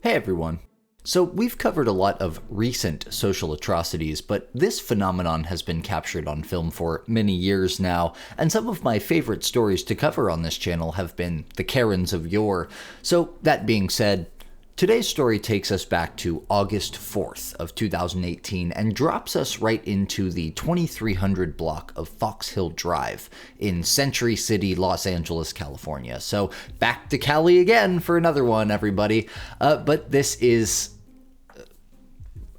Hey everyone. So we've covered a lot of recent social atrocities, but this phenomenon has been captured on film for many years now, and some of my favorite stories to cover on this channel have been the Karens of yore. So that being said, today's story takes us back to August 4th of 2018 and drops us right into the 2300 block of Fox Hill Drive in Century City, Los Angeles, California. So back to Cali again for another one, everybody. But this is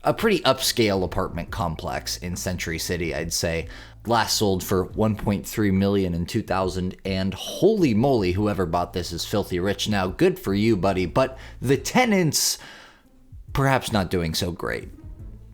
a pretty upscale apartment complex in Century City, I'd say. Last sold for $1.3 million in 2000, and holy moly, whoever bought this is filthy rich now. Good for you, buddy. But the tenants, perhaps not doing so great.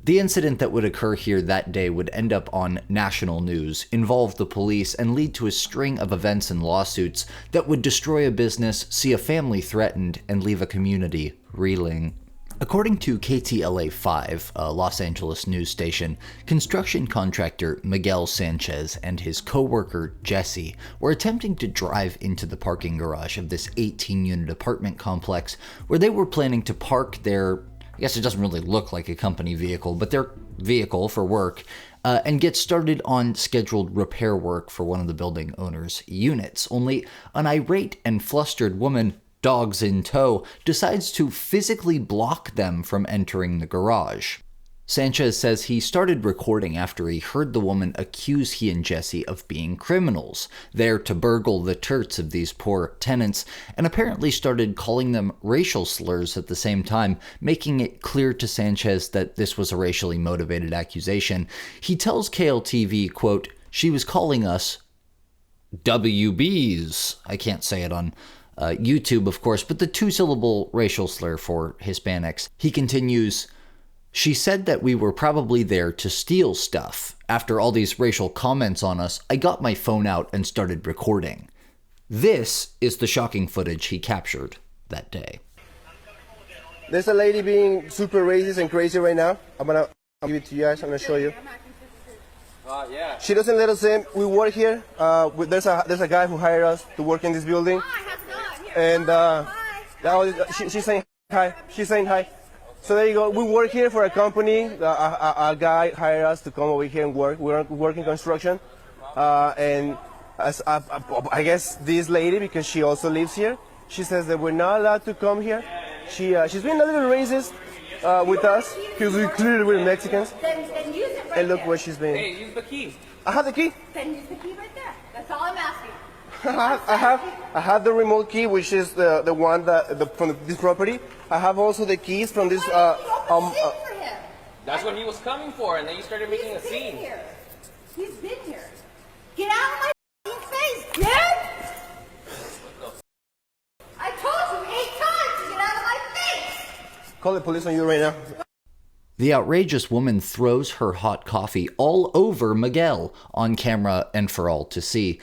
The incident that would occur here that day would end up on national news, involve the police, and lead to a string of events and lawsuits that would destroy a business, see a family threatened, and leave a community reeling. According to KTLA-5, a Los Angeles news station, construction contractor Miguel Sanchez and his co-worker Jesse were attempting to drive into the parking garage of this 18-unit apartment complex where they were planning to park their, I guess it doesn't really look like a company vehicle, but their vehicle for work, and get started on scheduled repair work for one of the building owner's units. Only an irate and flustered woman, dogs in tow, decides to physically block them from entering the garage. Sanchez says he started recording after he heard the woman accuse he and Jesse of being criminals, there to burgle the turts of these poor tenants, and apparently started calling them racial slurs at the same time, making it clear to Sanchez that this was a racially motivated accusation. He tells KLTV, quote, "She was calling us WBs." I can't say it on YouTube, of course, but the two-syllable racial slur for Hispanics. He continues, "She said that we were probably there to steal stuff. After all these racial comments on us, I got my phone out and started recording." This is the shocking footage he captured that day. There's a lady being super racist and crazy right now. I'm gonna give it to you guys. I'm gonna show you. Yeah. She doesn't let us in. We work here. There's a guy who hired us to work in this building. And she's saying hi. She's saying hi. So there you go. We work here for a company. A guy hired us to come over here and work. We're working construction. And as I guess this lady, because she also lives here, she says that we're not allowed to come here. She's been a little racist with us because we're Mexicans. Then use it right And look there. what she's been. Hey, use the key. I have the key. Then use the key right there. That's all I'm asking. I have the remote key, which is the one from this property. I have also the keys from this. That's what he was coming for, and then you started making a scene. He's been here. Get out of my face, dude! I told you 8 times to get out of my face! Call the police on you right now. The outrageous woman throws her hot coffee all over Miguel on camera and for all to see.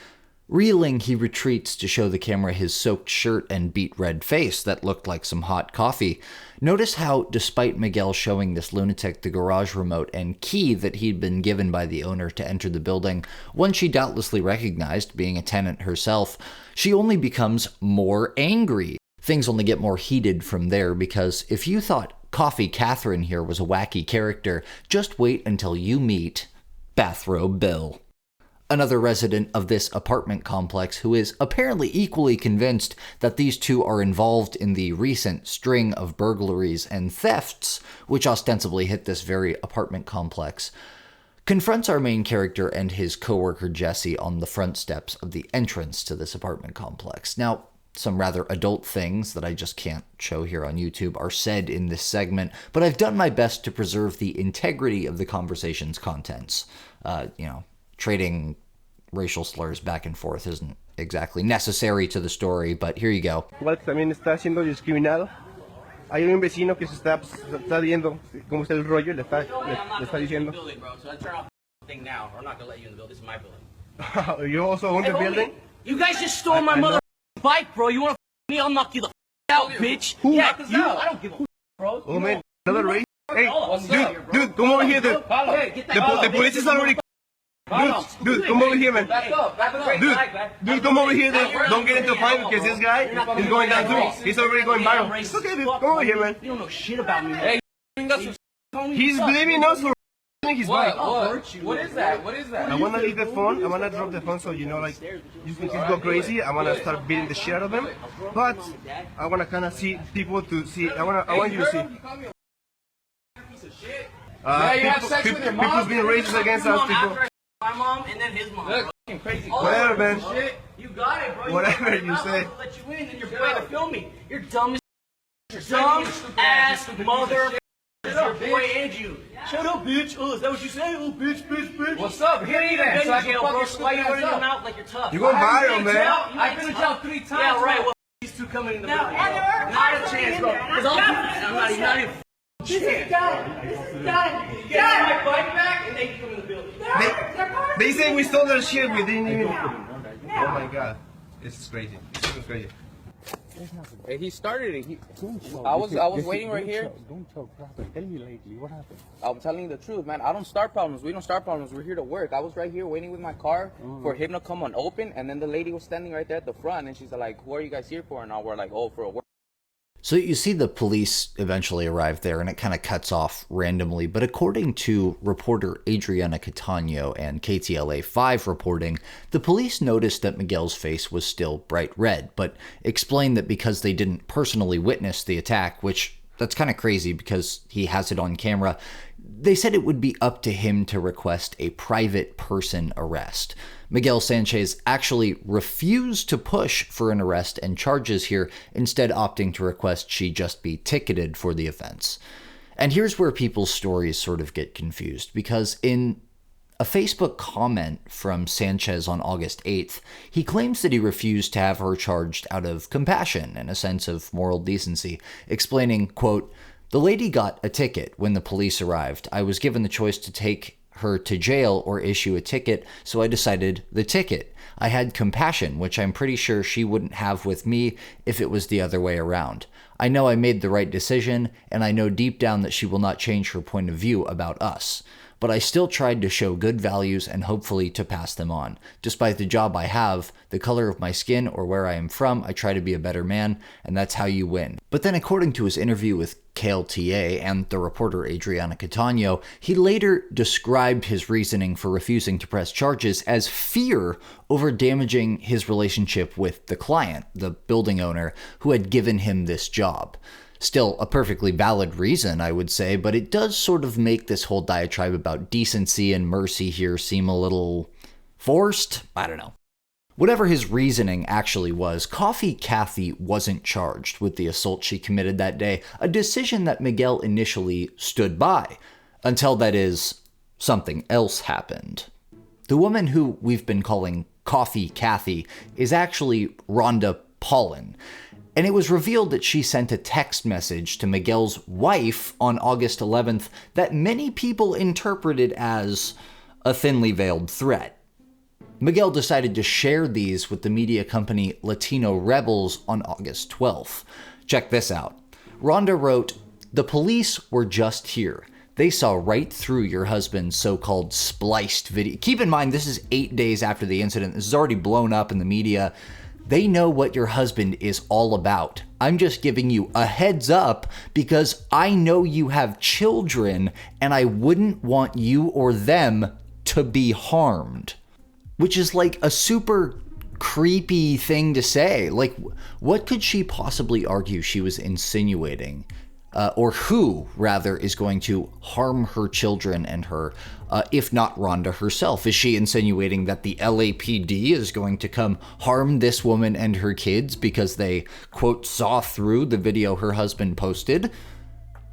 Reeling, he retreats to show the camera his soaked shirt and beet red face that looked like some hot coffee. Notice how, despite Miguel showing this lunatic the garage remote and key that he'd been given by the owner to enter the building, one she doubtlessly recognized, being a tenant herself, she only becomes more angry. Things only get more heated from there, because if you thought Coffee Catherine here was a wacky character, just wait until you meet Bathrobe Bill, another resident of this apartment complex who is apparently equally convinced that these two are involved in the recent string of burglaries and thefts which ostensibly hit this very apartment complex, confronts our main character and his co-worker Jesse on the front steps of the entrance to this apartment complex. Now, some rather adult things that I just can't show here on YouTube are said in this segment, but I've done my best to preserve the integrity of the conversation's contents. Trading racial slurs back and forth isn't exactly necessary to the story, but here you go. Igual que también está siendo discriminado. Hay un vecino que se está viendo cómo está el rollo, le está diciendo. So I turn off the thing now, or I'm not gonna let you in the building. This is my building. You also own the building? You guys just stole my mother bike, bro. You wanna me? I'll knock you the out, bitch. Who? Yeah, you. I don't give a bro. Oh man, another race. Hey, dude, come over here. The police is already. Dude, come over here, man. Back up. Dude, come over here. Don't get into a fight because this guy is going down too. He's already going viral. It's okay, dude. Come over here, man. You don't know shit about me. Hey, He's blaming us for his bike. What is that? I wanna leave the phone. I wanna drop the phone so you know, like, you can go crazy. I wanna start beating the shit out of him. But I wanna kind of see people to see. I want you to see. People's being racist against us. People. My mom and then his mom. Crazy. Whatever, man. You got it, bro. Whatever you say. I'll let you in, and you're trying to film me. You're dumb ass mother. Your boy and you. Shut up, bitch. Oh, is that what you say? Oh, bitch. What's up? Hit me then. So I can fucking Why you running your mouth like you're tough? You going viral, man. I've been to jail 3 times. Yeah, right. Well, these two coming in the middle. Not a chance, bro. Because I'm not even This is done. This is done. get my bike back and they can come in the building. They say we stole their shit. We didn't even. Oh my god, it's crazy. It's crazy. Hey, he started it. I was waiting right here. Don't talk proper. Tell me lately, what happened? I'm telling you the truth, man. I don't start problems. We don't start problems. We're here to work. I was right here waiting with my car for him to come and open, and then the lady was standing right there at the front, and she's like, "Who are you guys here for?" And we're like, "Oh, for a work." So you see the police eventually arrive there and it kind of cuts off randomly, but according to reporter Adriana Catano and KTLA 5 reporting, the police noticed that Miguel's face was still bright red, but explained that because they didn't personally witness the attack, which that's kind of crazy because he has it on camera, they said it would be up to him to request a private person arrest. Miguel Sanchez actually refused to push for an arrest and charges here, instead opting to request she just be ticketed for the offense. And here's where people's stories sort of get confused, because in a Facebook comment from Sanchez on August 8th, he claims that he refused to have her charged out of compassion and a sense of moral decency, explaining, quote, "The lady got a ticket when the police arrived. I was given the choice to take her to jail or issue a ticket, so I decided the ticket. I had compassion, which I'm pretty sure she wouldn't have with me if it was the other way around. I know I made the right decision, and I know deep down that she will not change her point of view about us. But I still tried to show good values and hopefully to pass them on. Despite the job I have, the color of my skin, or where I am from, I try to be a better man, and that's how you win." But then according to his interview with KLTA and the reporter Adriana Catano, he later described his reasoning for refusing to press charges as fear over damaging his relationship with the client, the building owner, who had given him this job. Still a perfectly valid reason, I would say, but it does sort of make this whole diatribe about decency and mercy here seem a little forced. I don't know. Whatever his reasoning actually was, Coffee Kathy wasn't charged with the assault she committed that day, a decision that Miguel initially stood by, until, that is, something else happened. The woman who we've been calling Coffee Kathy is actually Rhonda Paulin. And it was revealed that she sent a text message to Miguel's wife on August 11th that many people interpreted as a thinly veiled threat. Miguel decided to share these with the media company Latino Rebels on August 12th. Check this out. Rhonda wrote, "The police were just here. They saw right through your husband's so-called spliced video." Keep in mind, this is 8 days after the incident. This is already blown up in the media. "They know what your husband is all about. I'm just giving you a heads up because I know you have children and I wouldn't want you or them to be harmed." Which is like a super creepy thing to say. Like, what could she possibly argue she was insinuating? Or who, rather, is going to harm her children and her, if not Rhonda herself? Is she insinuating that the LAPD is going to come harm this woman and her kids because they, quote, saw through the video her husband posted?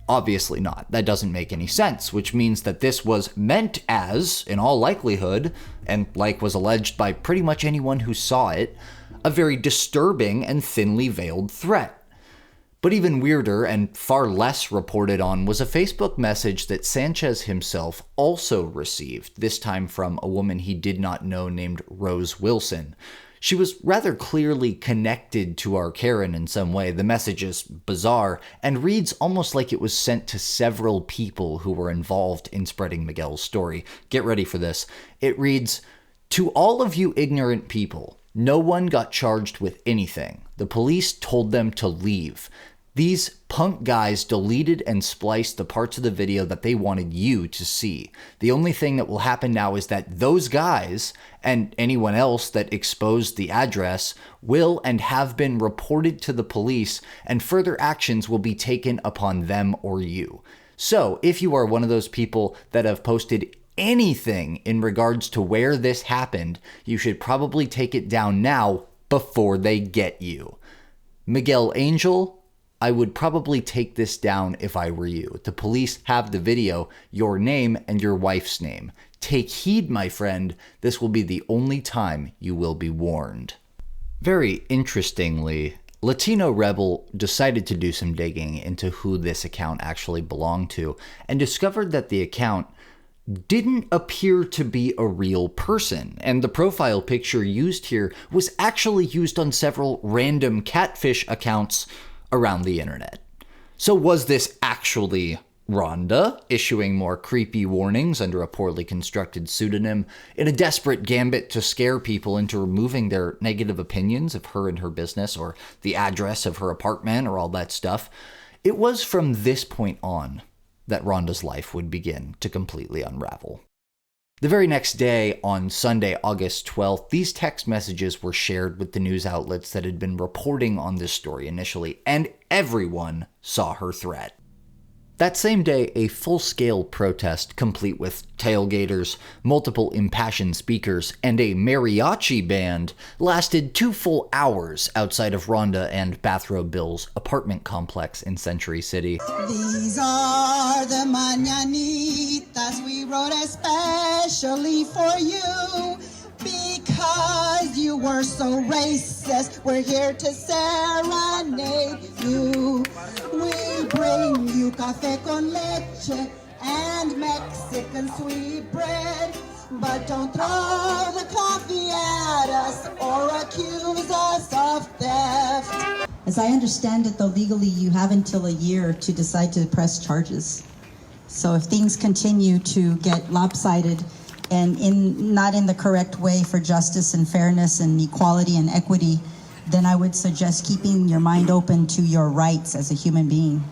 Obviously not. That doesn't make any sense, which means that this was meant as, in all likelihood, and like was alleged by pretty much anyone who saw it, a very disturbing and thinly veiled threat. But even weirder and far less reported on was a Facebook message that Sanchez himself also received, this time from a woman he did not know named Rose Wilson. She was rather clearly connected to our Karen in some way. The message is bizarre and reads almost like it was sent to several people who were involved in spreading Miguel's story. Get ready for this. It reads, "To all of you ignorant people, no one got charged with anything. The police told them to leave. These punk guys deleted and spliced the parts of the video that they wanted you to see. The only thing that will happen now is that those guys, and anyone else that exposed the address, will and have been reported to the police, and further actions will be taken upon them or you. So, if you are one of those people that have posted anything in regards to where this happened, you should probably take it down now before they get you. Miguel Angel, I would probably take this down if I were you. The police have the video, your name and your wife's name. Take heed, my friend. This will be the only time you will be warned." Very interestingly, Latino Rebel decided to do some digging into who this account actually belonged to and discovered that the account didn't appear to be a real person, and the profile picture used here was actually used on several random catfish accounts around the internet. So was this actually Rhonda issuing more creepy warnings under a poorly constructed pseudonym in a desperate gambit to scare people into removing their negative opinions of her and her business or the address of her apartment or all that stuff? It was from this point on that Rhonda's life would begin to completely unravel. The very next day, on Sunday, August 12th, these text messages were shared with the news outlets that had been reporting on this story initially, and everyone saw her threat. That same day, a full-scale protest, complete with tailgaters, multiple impassioned speakers, and a mariachi band, lasted 2 full hours outside of Rhonda and Bathrobe Bill's apartment complex in Century City. These are the mañanitas we wrote especially for you. Because you were so racist, we're here to serenade you. We bring you café con leche and Mexican sweet bread. But don't throw the coffee at us or accuse us of theft. As I understand it, though, legally you have until a year to decide to press charges. So if things continue to get lopsided and not in the correct way for justice and fairness and equality and equity, then I would suggest keeping your mind open to your rights as a human being.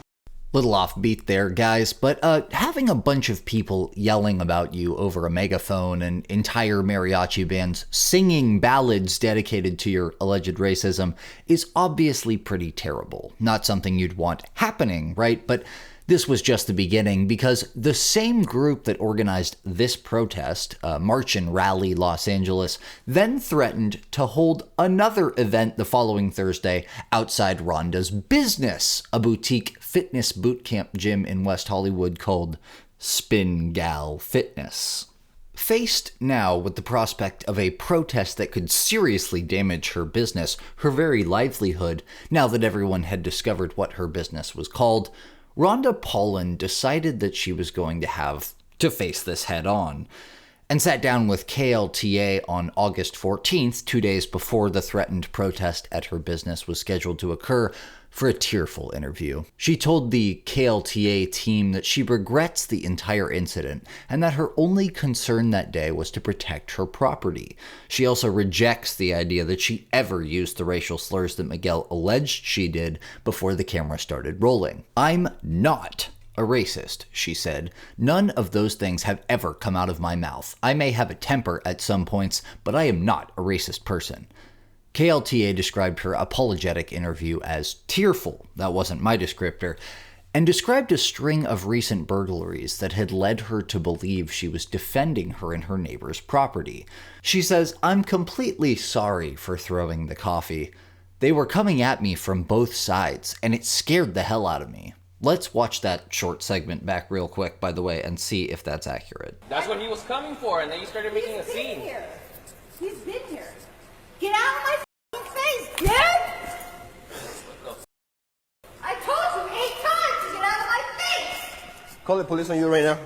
Little offbeat there, guys, but having a bunch of people yelling about you over a megaphone and entire mariachi bands singing ballads dedicated to your alleged racism is obviously pretty terrible. Not something you'd want happening, right? But this was just the beginning, because the same group that organized this protest, March and Rally Los Angeles, then threatened to hold another event the following Thursday outside Rhonda's business, a boutique fitness bootcamp gym in West Hollywood called Spin Gal Fitness. Faced now with the prospect of a protest that could seriously damage her business, her very livelihood, now that everyone had discovered what her business was called, Rhonda Paulin decided that she was going to have to face this head on, and sat down with KLTA on August 14th, 2 days before the threatened protest at her business was scheduled to occur, for a tearful interview. She told the KLTA team that she regrets the entire incident and that her only concern that day was to protect her property. She also rejects the idea that she ever used the racial slurs that Miguel alleged she did before the camera started rolling. "I'm not a racist," she said. "None of those things have ever come out of my mouth. I may have a temper at some points, but I am not a racist person." KLTA described her apologetic interview as tearful, that wasn't my descriptor, and described a string of recent burglaries that had led her to believe she was defending her and her neighbor's property. She says, "I'm completely sorry for throwing the coffee. They were coming at me from both sides, and it scared the hell out of me." Let's watch that short segment back real quick, by the way, and see if that's accurate. That's what he was coming for, and then you started making a scene. He's been here. Get out of my f***ing face, dude! I told you 8 times to get out of my face! Call the police on you right now.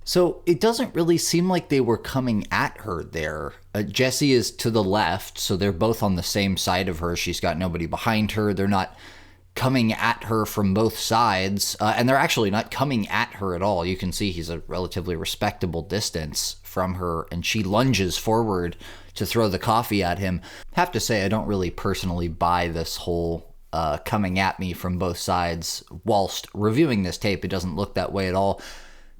So it doesn't really seem like they were coming at her there. Jessie is to the left, so they're both on the same side of her. She's got nobody behind her. They're not coming at her from both sides, and they're actually not coming at her at all. You can see he's a relatively respectable distance from her, and she lunges forward to throw the coffee at him. Have to say, I don't really personally buy this whole coming at me from both sides. Whilst reviewing this tape, it doesn't look that way at all.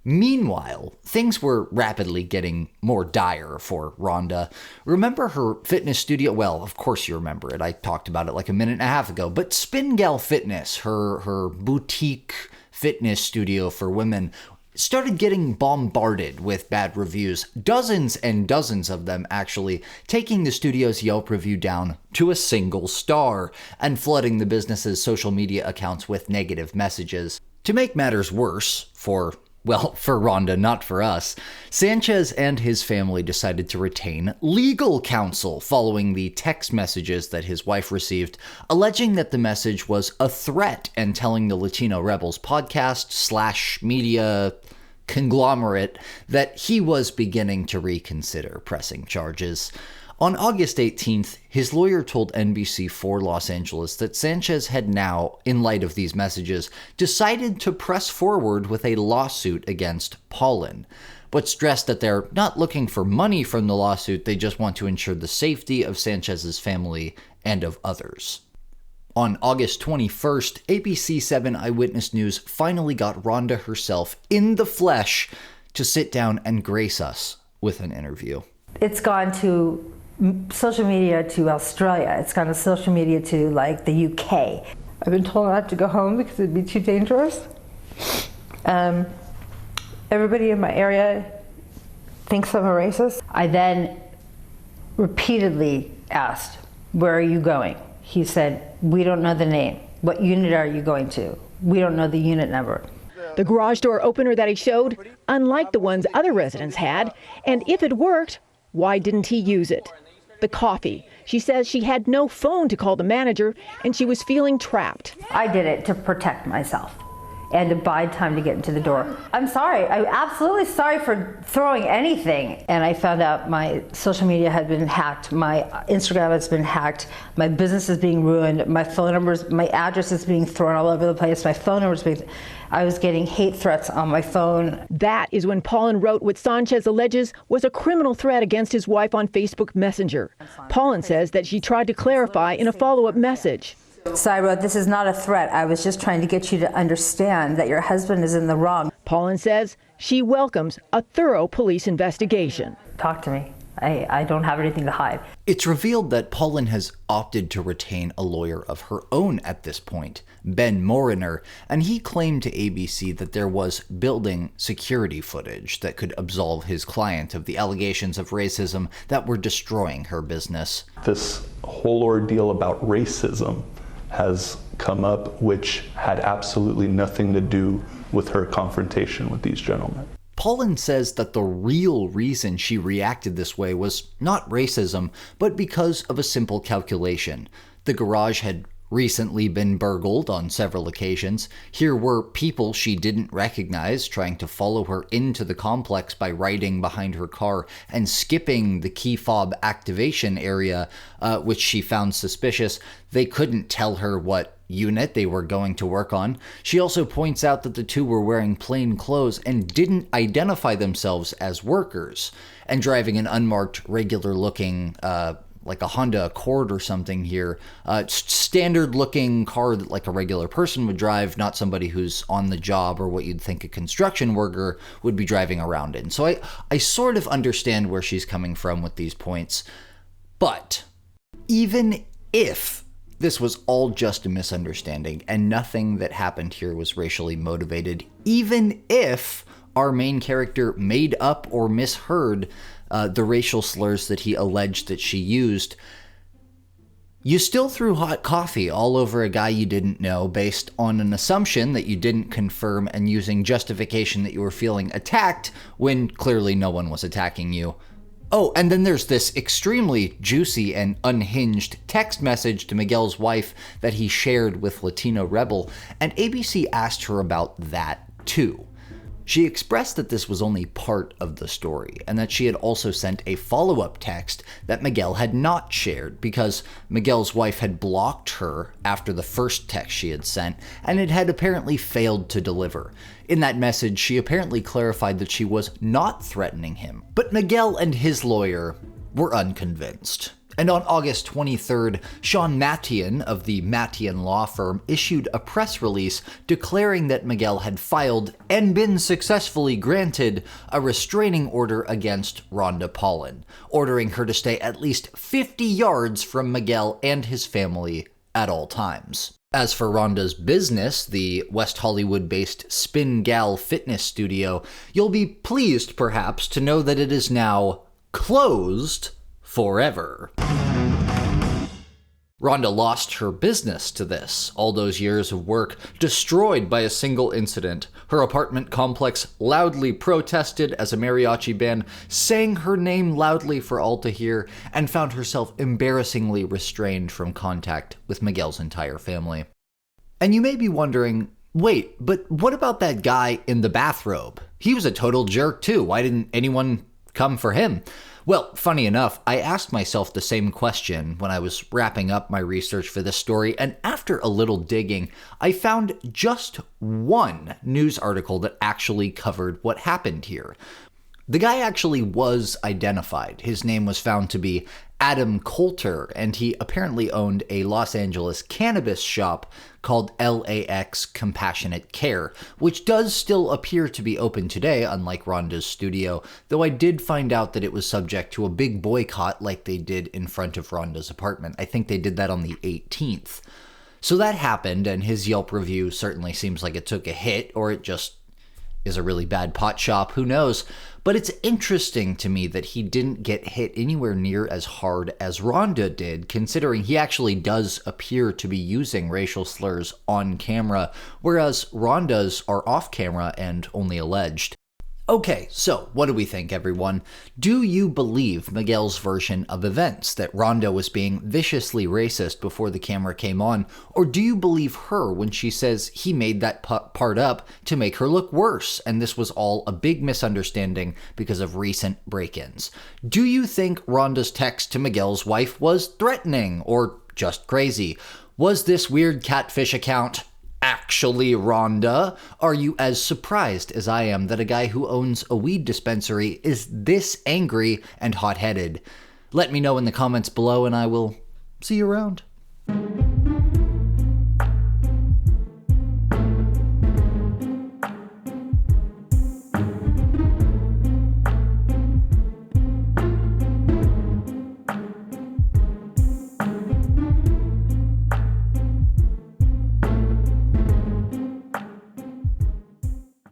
Meanwhile, things were rapidly getting more dire for Rhonda. Remember her fitness studio? Well, of course you remember it. I talked about it like a minute and a half ago. But Spin Gal Fitness, her boutique fitness studio for women, started getting bombarded with bad reviews. Dozens and dozens of them, actually, taking the studio's Yelp review down to a single star and flooding the business's social media accounts with negative messages. To make matters worse, for Rhonda, not for us, Sanchez and his family decided to retain legal counsel following the text messages that his wife received, alleging that the message was a threat and telling the Latino Rebels podcast / media conglomerate that he was beginning to reconsider pressing charges. On August 18th, his lawyer told NBC4 Los Angeles that Sanchez had now, in light of these messages, decided to press forward with a lawsuit against Paulin, but stressed that they're not looking for money from the lawsuit, they just want to ensure the safety of Sanchez's family and of others. On August 21st, ABC 7 Eyewitness News finally got Rhonda herself in the flesh to sit down and grace us with an interview. It's gone to social media to Australia. It's gone to social media to like the UK. I've been told not to go home because it'd be too dangerous. Everybody in my area thinks I'm a racist. I then repeatedly asked, "Where are you going?" He said, "We don't know the name. What unit are you going to? We don't know the unit number." The garage door opener that he showed, unlike the ones other residents had, and if it worked, why didn't he use it? The coffee. She says she had no phone to call the manager and she was feeling trapped. I did it to protect myself and to buy time to get into the door. I'm sorry. I'm absolutely sorry for throwing anything. And I found out my social media had been hacked. My Instagram has been hacked. My business is being ruined. My phone numbers, my address is being thrown all over the place. My phone numbers being... I was getting hate threats on my phone. That is when Paulin wrote what Sanchez alleges was a criminal threat against his wife on Facebook Messenger. Paulin says that she tried to clarify in a follow-up message. So I wrote, "This is not a threat. I was just trying to get you to understand that your husband is in the wrong." Paulin says she welcomes a thorough police investigation. Talk to me. I don't have anything to hide. It's revealed that Paulin has opted to retain a lawyer of her own at this point, Ben Moriner, and he claimed to ABC that there was building security footage that could absolve his client of the allegations of racism that were destroying her business. This whole ordeal about racism has come up, which had absolutely nothing to do with her confrontation with these gentlemen. Paulin says that the real reason she reacted this way was not racism, but because of a simple calculation. The garage had recently been burgled on several occasions. Here were people she didn't recognize trying to follow her into the complex by riding behind her car and skipping the key fob activation area, which she found suspicious. They couldn't tell her what unit they were going to work on. She also points out that the two were wearing plain clothes and didn't identify themselves as workers, and driving an unmarked, regular-looking like a Honda Accord or something here. Standard looking car that like a regular person would drive, not somebody who's on the job or what you'd think a construction worker would be driving around in. So I sort of understand where she's coming from with these points. But even if this was all just a misunderstanding and nothing that happened here was racially motivated, even if our main character made up or misheard the racial slurs that he alleged that she used, you still threw hot coffee all over a guy you didn't know based on an assumption that you didn't confirm and using justification that you were feeling attacked when clearly no one was attacking you. Oh, and then there's this extremely juicy and unhinged text message to Miguel's wife that he shared with Latino Rebel, and ABC asked her about that too. She expressed that this was only part of the story, and that she had also sent a follow-up text that Miguel had not shared because Miguel's wife had blocked her after the first text she had sent, and it had apparently failed to deliver. In that message, she apparently clarified that she was not threatening him, but Miguel and his lawyer were unconvinced. And on August 23rd, Sean Mattian of the Mattian law firm issued a press release declaring that Miguel had filed and been successfully granted a restraining order against Rhonda Paulin, ordering her to stay at least 50 yards from Miguel and his family at all times. As for Rhonda's business, the West Hollywood-based Spin Gal fitness studio, you'll be pleased perhaps to know that it is now closed forever. Rhonda lost her business to this, all those years of work destroyed by a single incident. Her apartment complex loudly protested as a mariachi band sang her name loudly for all to hear, and found herself embarrassingly restrained from contact with Miguel's entire family. And you may be wondering, wait, but what about that guy in the bathrobe? He was a total jerk too. Why didn't anyone come for him? Well, funny enough, I asked myself the same question when I was wrapping up my research for this story, and after a little digging, I found just one news article that actually covered what happened here. The guy actually was identified. His name was found to be Adam Coulter, and he apparently owned a Los Angeles cannabis shop called LAX Compassionate Care, which does still appear to be open today, unlike Rhonda's studio, though I did find out that it was subject to a big boycott like they did in front of Rhonda's apartment. I think they did that on the 18th. So that happened, and his Yelp review certainly seems like it took a hit, or it just is a really bad pot shop, who knows? But it's interesting to me that he didn't get hit anywhere near as hard as Rhonda did, considering he actually does appear to be using racial slurs on camera, whereas Rhonda's are off camera and only alleged. Okay, so what do we think, everyone? Do you believe Miguel's version of events, that Rhonda was being viciously racist before the camera came on, or do you believe her when she says he made that part up to make her look worse, and this was all a big misunderstanding because of recent break-ins? Do you think Rhonda's text to Miguel's wife was threatening, or just crazy? Was this weird catfish account actually Rhonda? Are you as surprised as I am that a guy who owns a weed dispensary is this angry and hot-headed? Let me know in the comments below, and I will see you around.